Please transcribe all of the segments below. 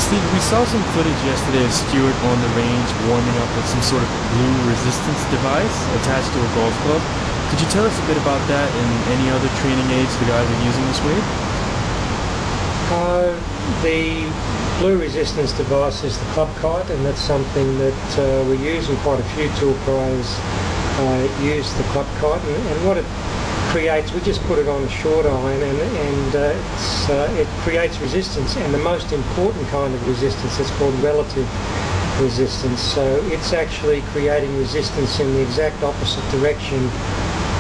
Steve, we saw some footage yesterday of Stuart on the range warming up with some sort of blue resistance device attached to a golf club. Could you tell us a bit about that and any other training aids the guys are using this week? The blue resistance device is the ClubKite, and that's something that we use, and quite a few tour pros use the ClubKite, and what it creates, we just put it on a short iron, and it creates resistance, and the most important kind of resistance is called relative resistance. So it's actually creating resistance in the exact opposite direction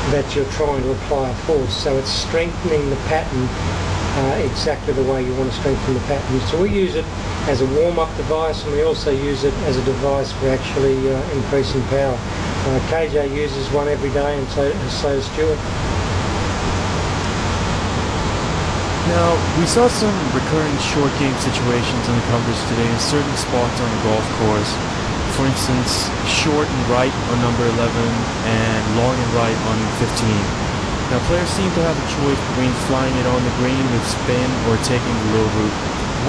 that you're trying to apply a force. So it's strengthening the pattern exactly the way you want to strengthen the pattern. So we use it as a warm-up device, and we also use it as a device for actually increasing power. KJ uses one every day, and so does Stuart. Now, we saw some recurring short game situations in the coverage today in certain spots on the golf course. For instance, short and right on number 11 and long and right on 15. Now, players seem to have a choice between flying it on the green with spin or taking the low route.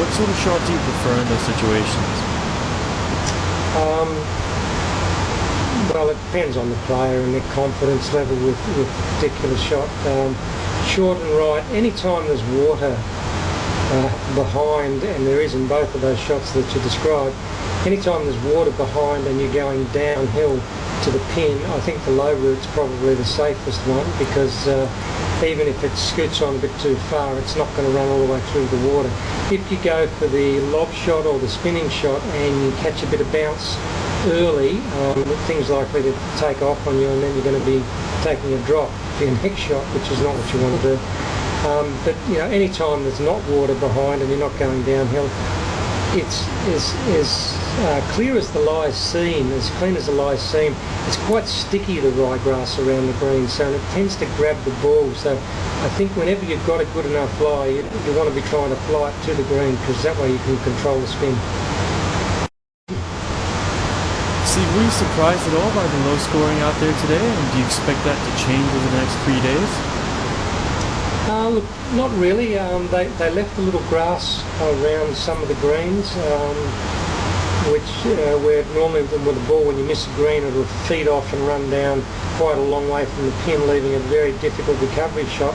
What sort of shot do you prefer in those situations? Well, it depends on the player and their confidence level with the particular shot. Short and right, anytime there's water behind, and there is in both of those shots that you described, anytime there's water behind and you're going downhill to the pin, I think the low route's probably the safest one, because even if it scoots on a bit too far, it's not going to run all the way through the water. If you go for the lob shot or the spinning shot and you catch a bit of bounce early, things likely to take off on you, and then you're going to be taking a drop for your next shot, which is not what you want to do. But you know, any time there's not water behind and you're not going downhill, it's as clear as the lie seam, as clean as the lie seam. It's quite sticky, the ryegrass around the green, so it tends to grab the ball. So I think whenever you've got a good enough lie, you want to be trying to fly it to the green, because that way you can control the spin. Steve, were you surprised at all by the low scoring out there today, and do you expect that to change over the next 3 days? Look, not really. They left a little grass around some of the greens, which where normally with the ball, when you miss a green, it'll feed off and run down quite a long way from the pin, leaving a very difficult recovery shot.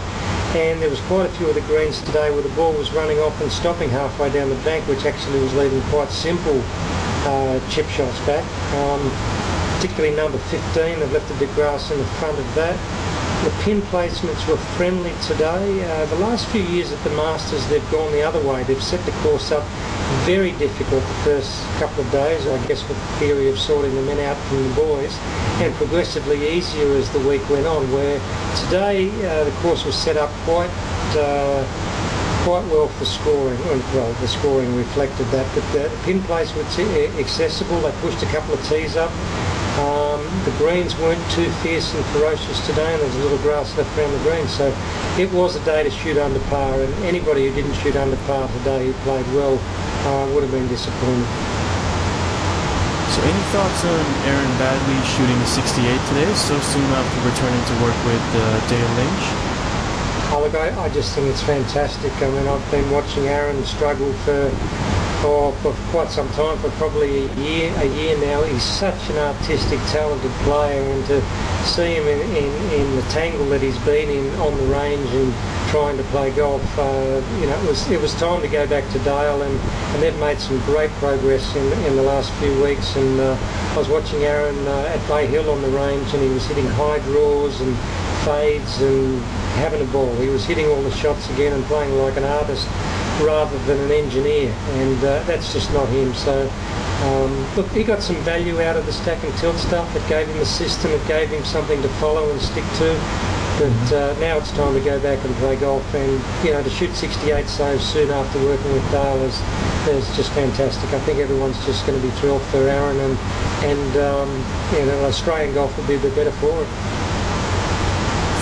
And there was quite a few of the greens today where the ball was running off and stopping halfway down the bank, which actually was leaving quite simple chip shots back. Particularly number 15, they've left a bit of grass in the front of that. The pin placements were friendly today. The last few years at the Masters, they've gone the other way. They've set the course up very difficult the first couple of days, I guess with the theory of sorting the men out from the boys, and progressively easier as the week went on, where today the course was set up quite well for scoring. Well, the scoring reflected that, but the pin placement's accessible. They pushed a couple of tees up. The greens weren't too fierce and ferocious today, and there was a little grass left around the greens, so it was a day to shoot under par, and anybody who didn't shoot under par today who played well would have been disappointed. So any thoughts on Aaron Baddeley shooting a 68 today, so soon after returning to work with Dale Lynch? Oh, look, I just think it's fantastic. I mean, I've been watching Aaron struggle for quite some time, for probably a year now. He's such an artistic, talented player, and to see him in the tangle that he's been in on the range and trying to play golf, you know, it was time to go back to Dale, and they've made some great progress in the last few weeks. And I was watching Aaron at Bay Hill on the range, and he was hitting high draws and fades and having a ball. He was hitting all the shots again and playing like an artist rather than an engineer, and that's just not him. So look, he got some value out of the stack and tilt stuff. It gave him a system, it gave him something to follow and stick to, but now it's time to go back and play golf, and you know, to shoot 68 so soon after working with Dale is just fantastic. I think everyone's just going to be thrilled for Aaron, and you know, Australian golf will be a bit better for it.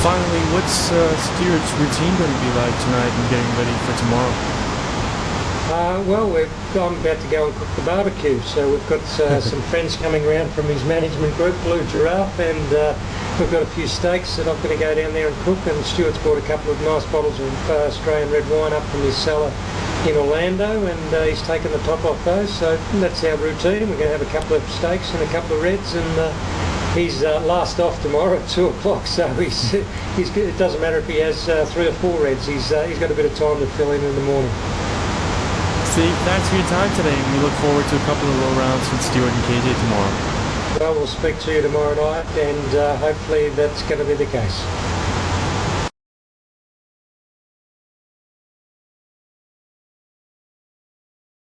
Finally, what's Stuart's routine going to be like tonight and getting ready for tomorrow? Well, I'm about to go and cook the barbecue, so we've got some friends coming around from his management group, Blue Giraffe, and we've got a few steaks that I'm going to go down there and cook, and Stuart's brought a couple of nice bottles of Australian red wine up from his cellar in Orlando, and he's taken the top off those. So that's our routine. We're going to have a couple of steaks and a couple of reds, and he's last off tomorrow at 2 o'clock. So he's it doesn't matter if he has 3 or 4 reds. He's got a bit of time to fill in the morning. Steve, thanks for your time today, and we look forward to a couple of low rounds with Stuart and KJ tomorrow. Well, we'll speak to you tomorrow night, and hopefully that's going to be the case.